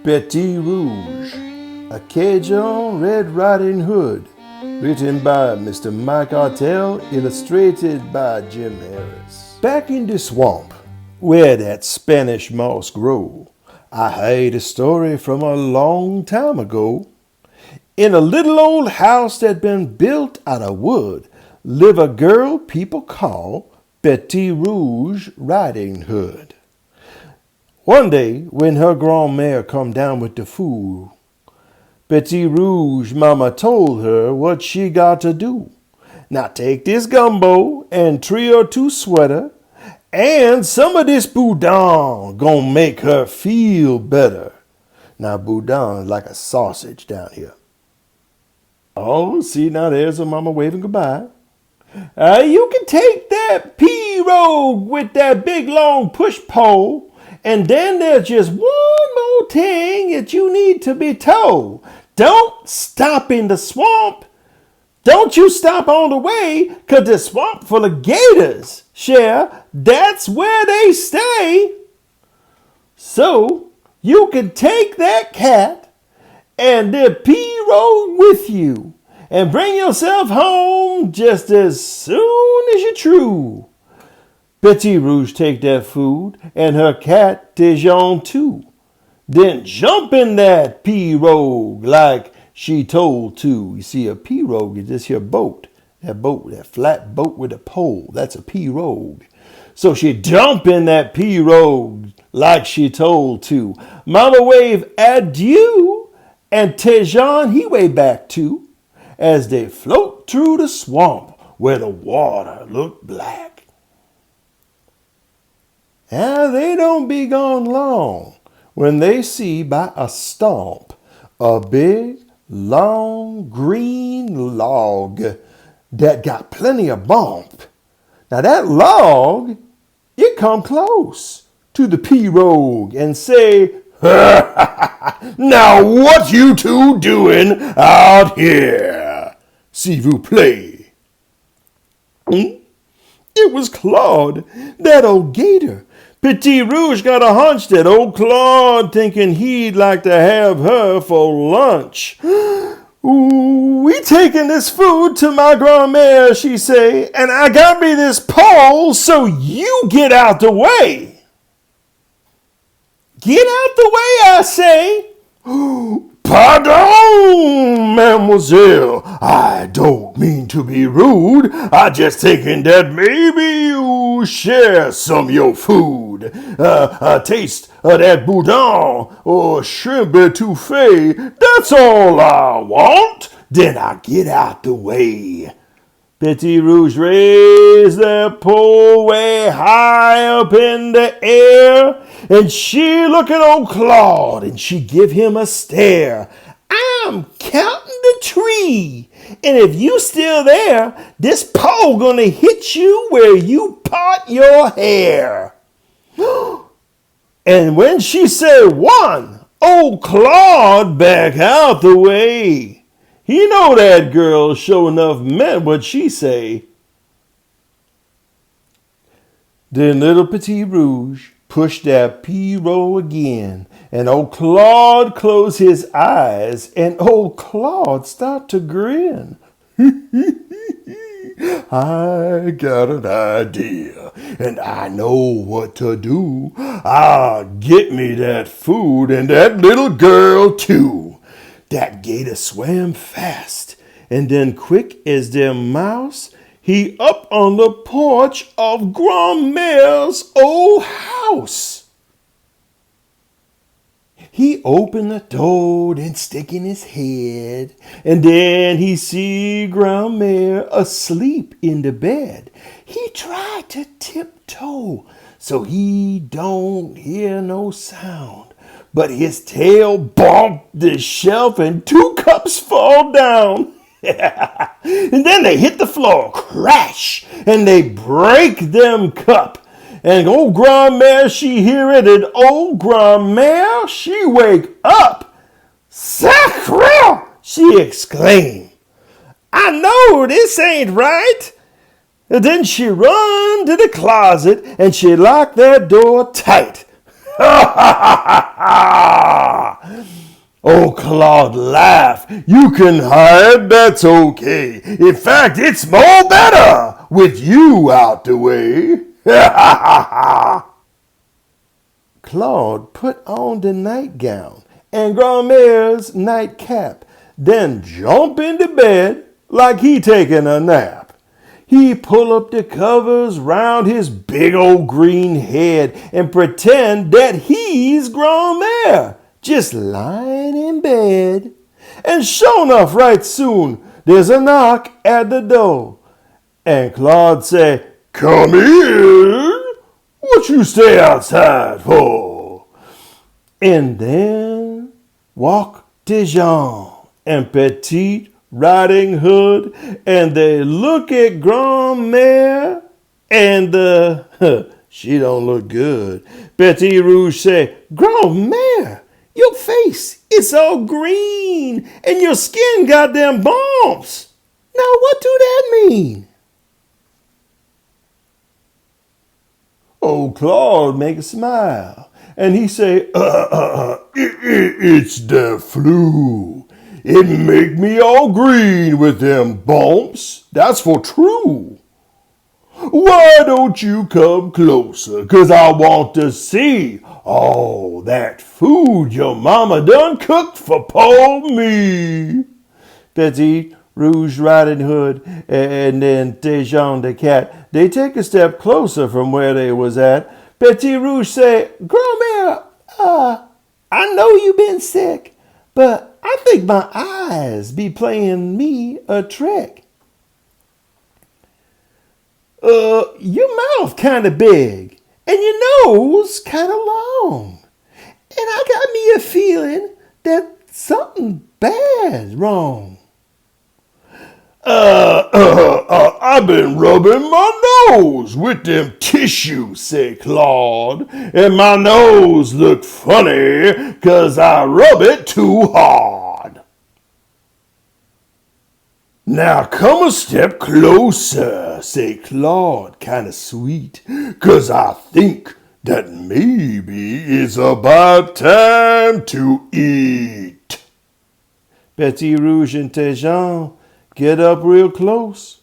Petite Rouge, a Cajun Red Riding Hood, written by Mr. Mike Artell, illustrated by Jim Harris. Back in the swamp, where that Spanish moss grow, I heard a story from a long time ago. In a little old house that been built out of wood, live a girl people call Petite Rouge Riding Hood. One day, when her grandmère come down with the food, Petite Rouge mama told her what she got to do. Now take this gumbo and 3 or 2 sweater, and some of this boudin gonna make her feel better. Now boudin is like a sausage down here. Oh, see, now there's her mama waving goodbye. You can take that pirogue with that big long push pole. And then there's just one more thing that you need to be told. Don't stop in the swamp. Don't you stop on the way, 'cause the swamp full of gators. Share, that's where they stay. So you can take that cat and the pirogue with you and bring yourself home just as soon as you're through. Petite Rouge take that food and her cat Tijon too. Then jump in that pirogue like she told to. You see, a pirogue is this here boat. That flat boat with a pole. That's a pirogue. So she jump in that pirogue like she told to. Mama wave adieu, and Tijon he wave back too, as they float through the swamp where the water looked black. And they don't be gone long when they see by a stump a big, long, green log that got plenty of bump. Now that log, it come close to the pirogue and say, "Now what you two doing out here? S'il vous plaît." It was Claude, that old gator. Petite Rouge got a hunch that old Claude thinking he'd like to have her for lunch. "We taking this food to my grandmère," she say, "and I got me this pole, so you get out the way." "Get out the way, I say." "Pardon, mademoiselle. I don't mean to be rude. I just thinking that maybe you share some of your food. A taste of that boudin or shrimp etouffee. That's all I want. Then I get out the way." Petite Rouge raised that pole way high up in the air, and she look at old Claude, and she give him a stare. "I'm counting the tree, and if you still there, this pole gonna hit you where you part your hair." And when she said 1, old Claude back out the way. He know that girl sure enough meant what she say. Then little Petite Rouge pushed that pirogue again, and old Claude closed his eyes, and old Claude start to grin. "I got an idea, and I know what to do. I'll get me that food and that little girl too." That gator swam fast, and then quick as their mouse, he up on the porch of grandmère's old house. He opened the door and stick in his head, and then he see grandmère asleep in the bed. He tried to tiptoe so he don't hear no sound. But his tail bumped the shelf and 2 cups fall down. And then they hit the floor, crash, and they break them cup. And old grandmère, she hear it, and old grandmère, she wake up. "Sacre!" she exclaim. "I know this ain't right." And then she run to the closet and she locked that door tight. Oh, Claude laughed. You can hide, that's okay. In fact, it's more better with you out the way. Claude put on the nightgown and Grandma's nightcap, then jump into bed like he taking a nap. He pull up the covers round his big old green head and pretend that he's Grandma, just lying in bed. And sure enough, right soon, there's a knock at the door. And Claude say, "Come in. What you stay outside for?" And then walk Dijon and Petite Riding Hood, and they look at Grandma, and she don't look good. Petit Rouge say, "Grandma, your face is all green, and your skin got them bumps. Now what do that mean?" Old Claude make a smile, and he say, "It's the flu. It make me all green with them bumps. That's for true. Why don't you come closer, 'cause I want to see all that food your mama done cooked for poor me." Petite, Rouge Riding Hood, and then Dijon the cat, they take a step closer from where they was at. Petit Rouge say, "Grandma, I know you been sick, but I think my eyes be playing me a trick. Your mouth kind of big, and your nose kind of long, and I got me a feeling that something bad's wrong." I've been rubbing my nose with them tissues," say Claude, "and my nose look funny 'cause I rub it too hard." "Now come a step closer," say Claude, kinda sweet, "'cause I think that maybe it's about time to eat." Petit Rouge and Dijon get up real close.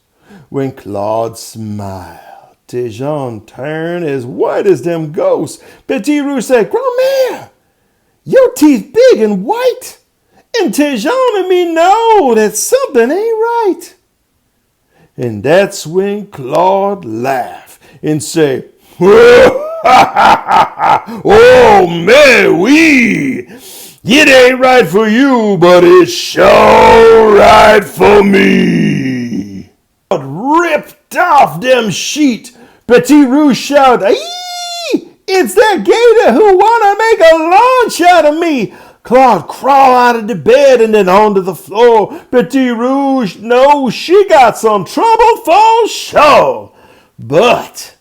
When Claude smiled, Dijon turned as white as them ghosts. Petit Rouge said, "Grandma, your teeth big and white, and Dijon and me know that something ain't right." And that's when Claude laughed and say, "Oh, mais oui! It ain't right for you, but it's sure right for me." Ripped off them sheet. Petit Rouge shouted, "Eee! It's that gator who wanna make a lunch out of me." Claude crawled out of the bed and then onto the floor. Petit Rouge knows she got some trouble for sure. But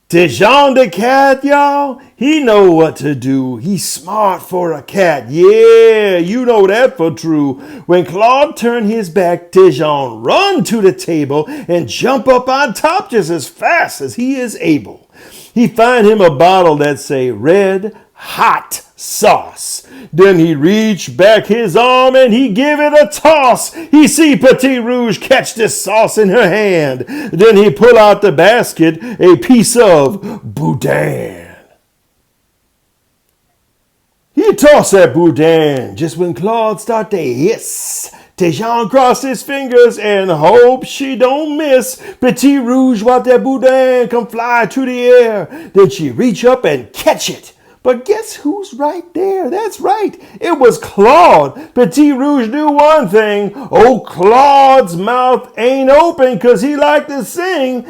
Dijon the cat, y'all, he know what to do. He's smart for a cat. Yeah, you know that for true. When Claude turned his back, Dijon run to the table and jump up on top just as fast as he is able. He find him a bottle that say red hot sauce. Then he reached back his arm and he give it a toss. He see Petit Rouge catch this sauce in her hand. Then he pull out the basket, a piece of boudin. He toss that boudin just when Claude start to hiss. Dijon crossed his fingers and hope she don't miss. Petit Rouge watch that boudin come fly to the air. Then she reach up and catch it. But guess who's right there? That's right. It was Claude. Petit Rouge knew one thing. Oh, Claude's mouth ain't open 'cause he like to sing.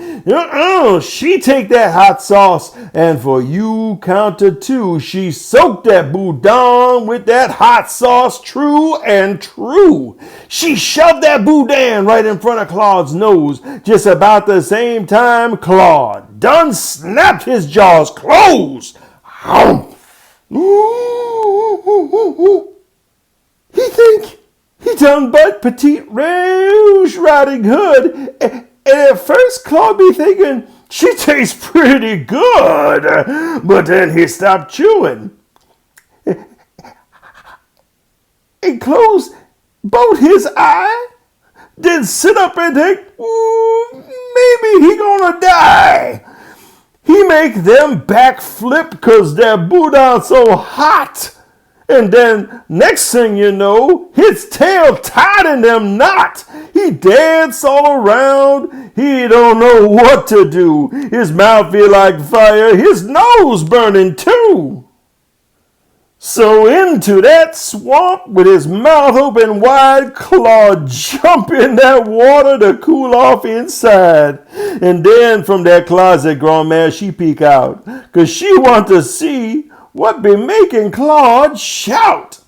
She take that hot sauce, and for you count to two, she soaked that boudin with that hot sauce, true and true. She shoved that boudin right in front of Claude's nose. Just about the same time, Claude done snapped his jaws closed. He think he done but Petite Rouge Riding Hood, and at first Claude be thinking, she tastes pretty good. But then he stopped chewing. He closed both his eyes, then sit up and think, maybe he gonna die. He make them backflip cause their boudin so hot. And then next thing you know, his tail tied in them knot. He dance all around. He don't know what to do. His mouth feel like fire. His nose burning too. So into that swamp with his mouth open wide, Claude jump in that water to cool off inside. And then from that closet, Grandmère, she peek out, cause she want to see what be making Claude shout.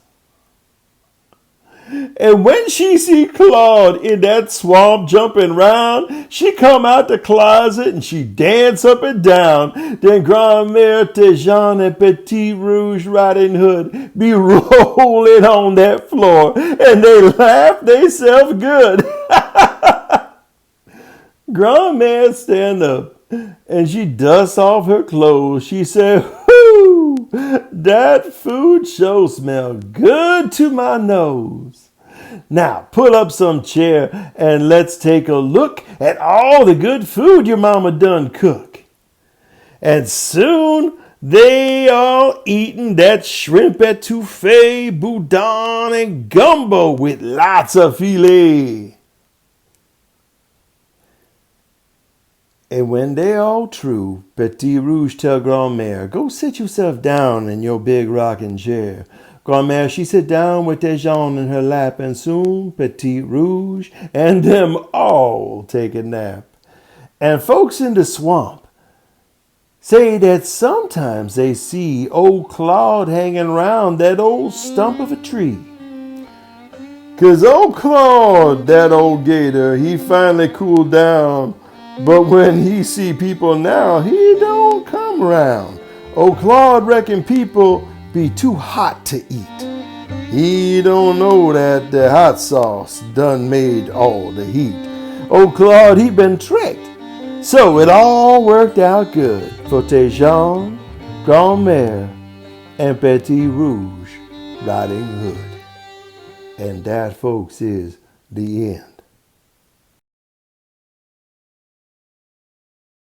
And when she see Claude in that swamp jumping round, she come out the closet and she dance up and down. Then Grandmère, Jean, and Petite, Rouge, Riding Hood be rolling on that floor, and they laugh theyself good. Grandmère stand up and she dusts off her clothes. She said, "Whoo, that food sure smell good to my nose. Now pull up some chair and let's take a look at all the good food your mama done cook." And soon they all eating that shrimp etouffee, boudin, and gumbo with lots of filet. And when they all through, Petit Rouge tell Grandmère, "Go sit yourself down in your big rocking chair." Grandmère, she sit down with Jean in her lap, and soon Petit Rouge and them all take a nap. And folks in the swamp say that sometimes they see old Claude hanging round that old stump of a tree. 'Cause old Claude, that old gator, he finally cooled down. But when he see people now, he don't come round. Old Claude reckon people be too hot to eat. He don't know that the hot sauce done made all the heat. Old Claude, he been tricked. So it all worked out good for Jean, Grandmère, and Petit Rouge Riding Hood. And that, folks, is the end.